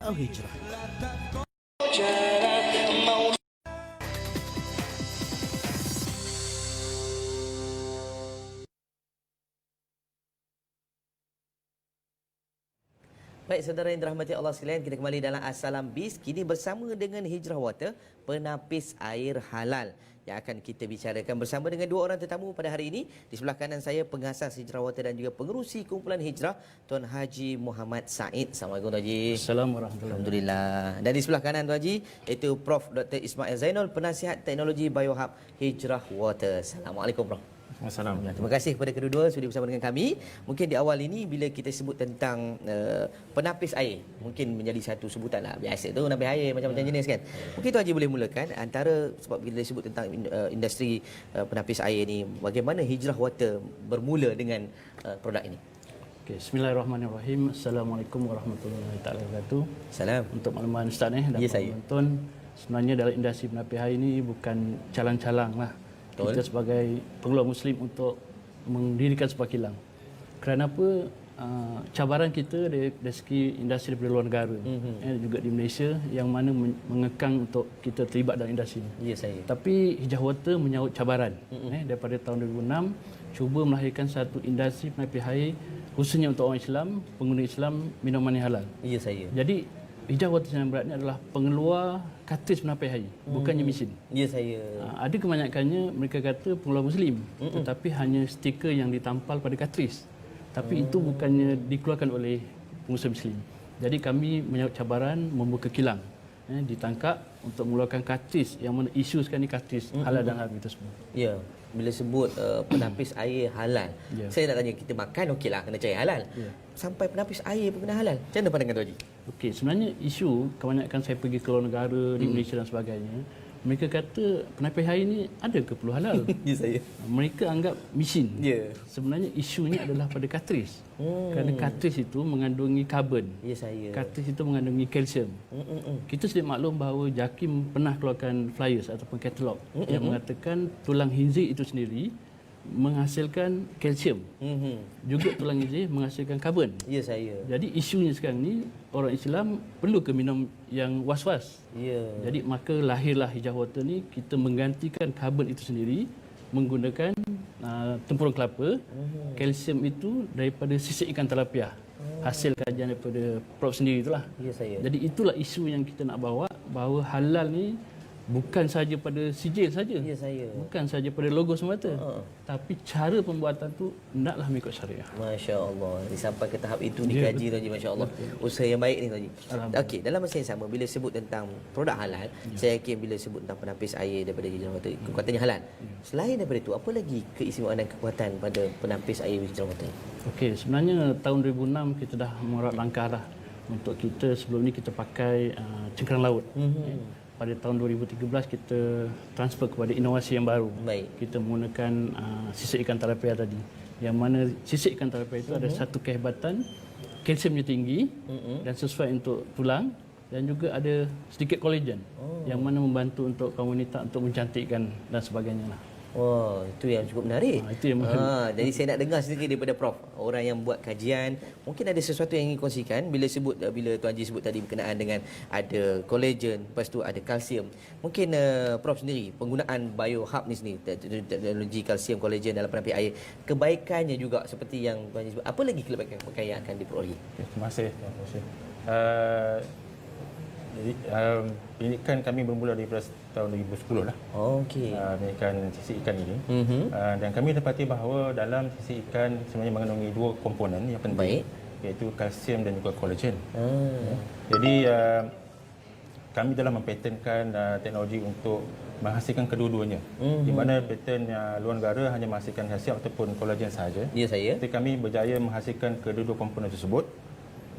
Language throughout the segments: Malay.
Hijrah. Baik, saudara yang dirahmati Allah sekalian, kita kembali dalam Assalam Biz. Kini bersama dengan Hijrah Water, penapis air halal yang akan kita bicarakan bersama dengan dua orang tetamu pada hari ini. Di sebelah kanan saya, pengasas Hijrah Water dan juga pengerusi kumpulan Hijrah, Tuan Haji Muhammad Said. Assalamualaikum Tuan Haji. Assalamualaikum. Alhamdulillah. Dan di sebelah kanan Tuan Haji, iaitu Prof. Dr. Ismail Zainul, penasihat teknologi BioHub Hijrah Water. Assalamualaikum Prof. Assalamualaikum. Terima kasih kepada kedua-dua sudi bersama dengan kami. Mungkin di awal ini bila kita sebut tentang penapis air, mungkin menjadi satu sebutan lah. Biasa tu penapis air macam-macam jenis kan. Mungkin Tuan Haji boleh mulakan antara, sebab bila sebut tentang industri penapis air ni, bagaimana Hijrah Water bermula dengan produk ini? Okay, bismillahirrahmanirrahim. Assalamualaikum warahmatullahi wabarakatuh. Salam. Untuk makluman Ustaz dan penonton, sebenarnya dalam industri penapis air ini bukan calang-calang lah. Betul. Kita sebagai peluang Muslim untuk mendirikan sebuah kilang. Kerana apa? Cabaran kita dari segi industri daripada luar negara, juga di Malaysia, yang mana mengekang untuk kita terlibat dalam industri ini. Ya, saya. Tapi Hijrah Water menyahut cabaran daripada tahun 2006, cuba melahirkan satu industri penapis air khususnya untuk orang Islam, pengguna Islam, minuman yang halal. Ya, saya. Jadi Hijrah Water yang berat ini adalah pengeluar kartris penapis air, bukannya mesin. Ya, saya. Ada kebanyakannya mereka kata pengeluar Muslim, tetapi hanya stiker yang ditampal pada kartris. Tapi itu bukannya dikeluarkan oleh pengusaha Muslim. Jadi kami menyahut cabaran membuka kilang, ditangkap untuk mengeluarkan kartris yang mana isu sekarang ni kartris halal dan haram itu semua. Ya, bila sebut penapis air halal, saya nak tanya, kita makan okeylah kena cari halal. Sampai penapis air pun kena halal. Macam mana pandangan Tuan Haji? Okey, sebenarnya isu kebanyakan saya pergi ke luar negara, di Malaysia dan sebagainya, mereka kata penapis air ni ada ke perlu halal? Ya, saya. Mereka anggap mesin. Ya. Sebenarnya isunya adalah pada kartris. Kerana kartris itu mengandungi karbon. Ya, saya. Kartris itu mengandungi kalsium. Kita sedia maklum bahawa JAKIM pernah keluarkan flyers ataupun katalog yang mengatakan tulang khinzir itu sendiri menghasilkan kalsium. Juga tulang khinzir menghasilkan karbon. Ya, saya. Jadi isunya sekarang ni, orang Islam perlu ke minum yang was-was. Ya. Jadi maka lahirlah Hijrah Water ni, kita menggantikan karbon itu sendiri menggunakan tempurung kelapa. Kalsium itu daripada sisik ikan tilapia. Hasil kajian daripada Prof sendiri itulah. Ya, saya. Jadi itulah isu yang kita nak bawa, bahawa halal ni bukan saja pada sijil saja. Ya, saya. Bukan saja pada logo semata. Tapi cara pembuatan tu hendaklah mengikut syariah. Masya-Allah. Sampai ke tahap itu dikaji Tuan Haji, masya-Allah. Usaha yang baik ni Tuan Haji. Okey, dalam masa yang sama bila sebut tentang produk halal, saya yakin bila sebut tentang penapis air daripada Hijrah Water, kekuatannya halal. Selain daripada itu, apa lagi keistimewaan dan kekuatan pada penapis air Hijrah Water? Okey, sebenarnya tahun 2006 kita dah mengerat langkah lah untuk kita. Sebelum ni kita pakai cengkerang laut. Pada tahun 2013 kita transfer kepada inovasi yang baru. Baik. Kita menggunakan sisik ikan tilapia tadi. Yang mana sisik ikan tilapia itu ada satu kehebatan, kalsiumnya tinggi dan sesuai untuk tulang, dan juga ada sedikit kolagen yang mana membantu untuk kaum wanita untuk mencantikkan dan sebagainya lah. Wah, itu yang cukup menarik. Itu yang menarik. Jadi saya nak dengar sedikit daripada Prof, orang yang buat kajian, mungkin ada sesuatu yang ingin kongsikan bila Tuan Haji sebut tadi berkenaan dengan ada kolagen, lepas tu ada kalsium. Mungkin Prof sendiri, penggunaan BioHub ni sendiri, teknologi kalsium kolagen dalam penapis air, kebaikannya juga seperti yang Tuan Haji sebut. Apa lagi kebaikan yang akan diperolehi? Terima kasih. Jadi pendidikan kami bermula daripada tahun 2010 lah. Okey. Pendidikan sisik ikan ini. Dan kami dapati bahawa dalam sisik ikan sebenarnya mengandungi dua komponen yang penting, iaitu kalsium dan juga kolagen. Jadi kami telah mempatenkan teknologi untuk menghasilkan kedua-duanya. Di mana paten luar negara hanya menghasilkan kalsium ataupun kolagen sahaja. Ya, saya. Jadi kami berjaya menghasilkan kedua-dua komponen tersebut.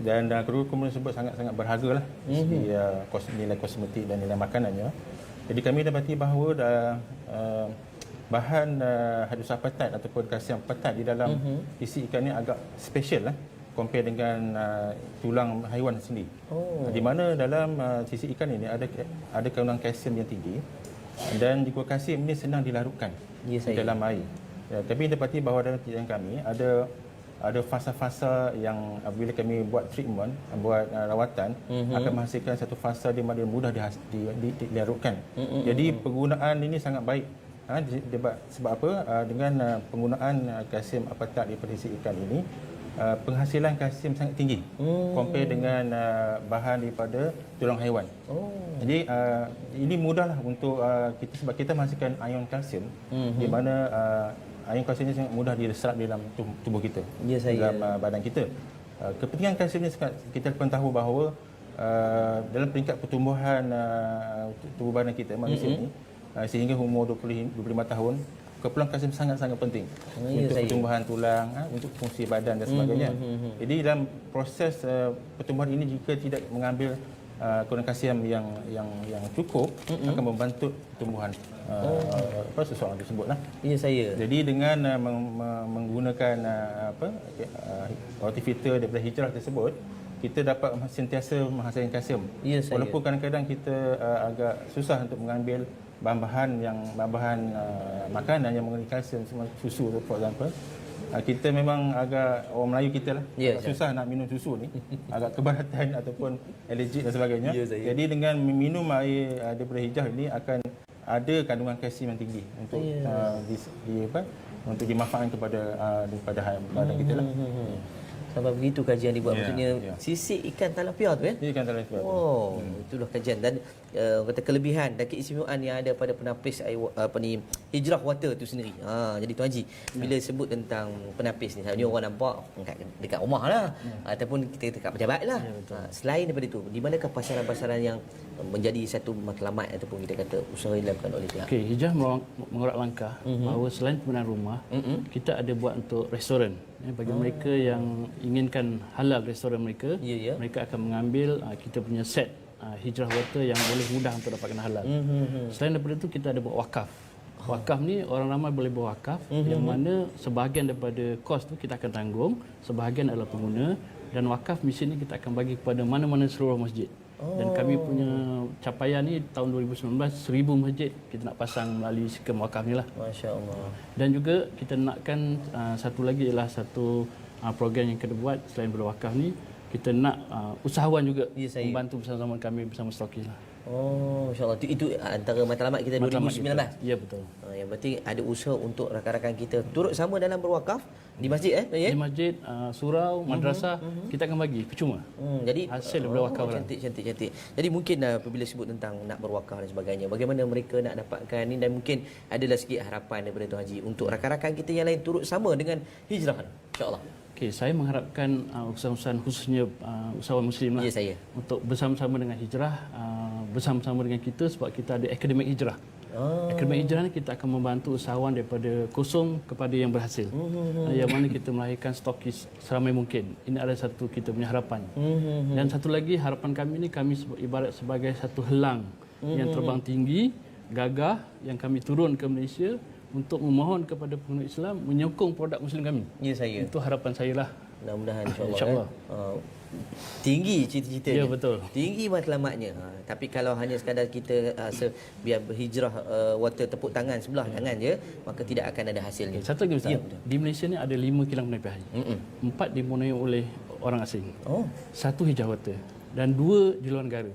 Dan kedua komponen tersebut sangat-sangat berharga lah dari segi nilai kosmetik dan nilai makanannya. Jadi kami dapati bahawa bahan hidrosat petat ataupun kalsium petat di dalam isi ikan ni agak special lah compare dengan tulang haiwan sendiri. Di mana dalam sisi ikan ini ada kandungan kalsium yang tinggi dan juga kalsium ini senang dilarutkan dalam air. Kami dapati bahawa dalam penelitian kami ada ada fasa-fasa yang bila kami buat treatment, buat rawatan, akan menghasilkan satu fasa di mana dia mudah dilarutkan. Jadi penggunaan ini sangat baik. Sebab apa? Dengan penggunaan kalsium apatat daripada isi ikan ini, penghasilan kalsium sangat tinggi compare dengan bahan daripada tulang haiwan. Jadi ini mudahlah untuk kita, sebab kita menghasilkan ion kalsium di mana ion kalsium ini sangat mudah diserap di dalam tubuh kita, dalam badan kita. Kepentingan kalsium ini kita pun tahu bahawa dalam peringkat pertumbuhan tubuh badan kita manusia ini, sehingga umur 25 tahun, keperluan kalsium sangat-sangat penting untuk pertumbuhan tulang, untuk fungsi badan dan sebagainya. Jadi dalam proses pertumbuhan ini, jika tidak mengambil kandungan kalsium yang cukup, akan membantu pertumbuhan seseorang tersebutlah. Ya, saya. Jadi dengan menggunakan horticulture daripada hijrah tersebut, kita dapat sentiasa menghasilkan kalsium. Ya, saya. Walaupun kadang-kadang kita agak susah untuk mengambil bahan-bahan makanan yang mengandung kalsium, semua susu for example. Kita memang agak, orang Melayu kita lah, agak susah nak minum susu ni, agak keberatan ataupun alergik dan sebagainya. Jadi dengan minum air daripada hijrah ini akan ada kandungan kalsium yang tinggi untuk untuk dimanfaatkan daripada badan kita lah. Sampai begitu kajian dibuat, maksudnya sisik ikan talapia tu ya? Ikan talapia. Oh, itulah kajian dan kata kelebihan dan keistimewaan yang ada pada penapis air hijrah water tu sendiri. Jadi Tuan Haji, bila sebut tentang penapis ni, sebenarnya orang nampak dekat rumah lah, ataupun kita dekat pejabat lah. Selain daripada itu, di manakah pasaran-pasaran yang menjadi satu matlamat ataupun kita kata usaha yang dilakukan oleh pihak? Okey, Hijrah mengorak langkah bahawa selain penggunaan rumah, kita ada buat untuk restoran. Bagi mereka yang inginkan halal restoran mereka, mereka akan mengambil kita punya set hijrah water yang boleh mudah untuk dapatkan halal. Selain daripada itu, kita ada buat wakaf. Wakaf ni orang ramai boleh buat wakaf, yang mana sebahagian daripada kos tu kita akan tanggung, sebahagian adalah pengguna, dan wakaf misi ni kita akan bagi kepada mana-mana seluruh masjid. Dan kami punya capaian ni tahun 2019 1000 masjid kita nak pasang melalui sistem wakaf ni lah. Masya-Allah. Dan juga kita nakkan satu lagi ialah satu program yang kita buat selain daripada wakaf ni, kita nak usahawan juga membantu bersama-sama kami bersama stokis lah. Oh, insya-Allah. Itu antara matlamat kita 2019. Ya, betul. Yang berarti ada usaha untuk rakan-rakan kita turut sama dalam berwakaf di masjid Di masjid, surau, madrasah, kita akan bagi percuma. Jadi hasil daripada wakaf lah. Cantik. Jadi mungkin apabila sebut tentang nak berwakaf dan sebagainya, bagaimana mereka nak dapatkan ni, dan mungkin adalah sikit harapan daripada Tuan Haji untuk rakan-rakan kita yang lain turut sama dengan hijrah, insya-Allah. Okey, saya mengharapkan usahawan khususnya usahawan muslim lah, untuk bersama-sama dengan hijrah, bersama-sama dengan kita, sebab kita ada akademik hijrah. Akademik hijrah ni kita akan membantu usahawan daripada kosong kepada yang berhasil. Yang mana kita melahirkan stokis seramai mungkin. Ini adalah satu kita punya harapan. Dan satu lagi harapan kami ni, kami ibarat sebagai satu helang yang terbang tinggi, gagah, yang kami turun ke Malaysia untuk memohon kepada pengguna Islam menyokong produk Muslim kami. Ya, saya. Itu harapan saya lah. Mudah-mudahan insya-Allah. Tinggi cita-citanya. Ya, betul. Tinggi matlamatnya. Tapi kalau hanya sekadar kita biar berhijrah water tepuk tangan sebelah tangan je, maka tidak akan ada hasilnya. Satu lagi Ustaz. Di Malaysia ni ada 5 kilang penapis air. 4 dimonoi oleh orang asing. 1 hijrah water dan 2 di luar negara.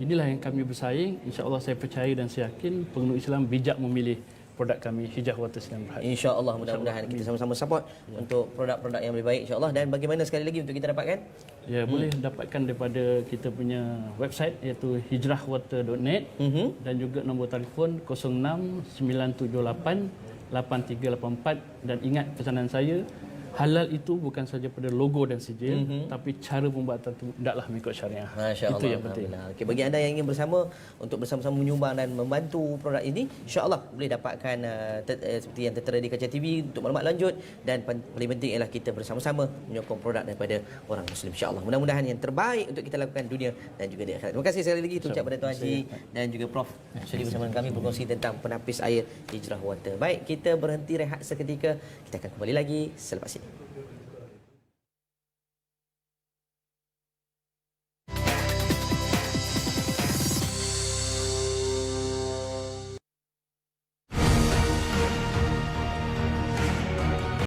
Inilah yang kami bersaing. Insya-Allah saya percaya dan saya yakin pengguna Islam bijak memilih produk kami hijrah water Sinar Berhad. Insya-Allah, mudah-mudahan kita sama-sama support untuk produk-produk yang lebih baik, insya-Allah. Dan bagaimana sekali lagi untuk kita dapatkan? Ya, boleh dapatkan daripada kita punya website iaitu hijrahwater.net, dan juga nombor telefon 06-978-8384. Dan ingat pesanan saya, halal itu bukan saja pada logo dan sijil, tapi cara pembuatan itu hendaklah mengikut syariah. Masya-Allah. Itu yang penting. Okey, bagi anda yang ingin bersama-sama menyumbang dan membantu produk ini, insya-Allah boleh dapatkan seperti yang tertera di kaca TV untuk maklumat lanjut, dan paling penting ialah kita bersama-sama menyokong produk daripada orang Muslim, insya-Allah. Mudah-mudahan yang terbaik untuk kita lakukan dunia dan juga di akhirat. Terima kasih sekali lagi ucap pada Tuan Haji dan juga Prof sudi bersama dengan kami berkongsi tentang penapis air hijrah water. Baik, kita berhenti rehat seketika. Kita akan kembali lagi selepas ini.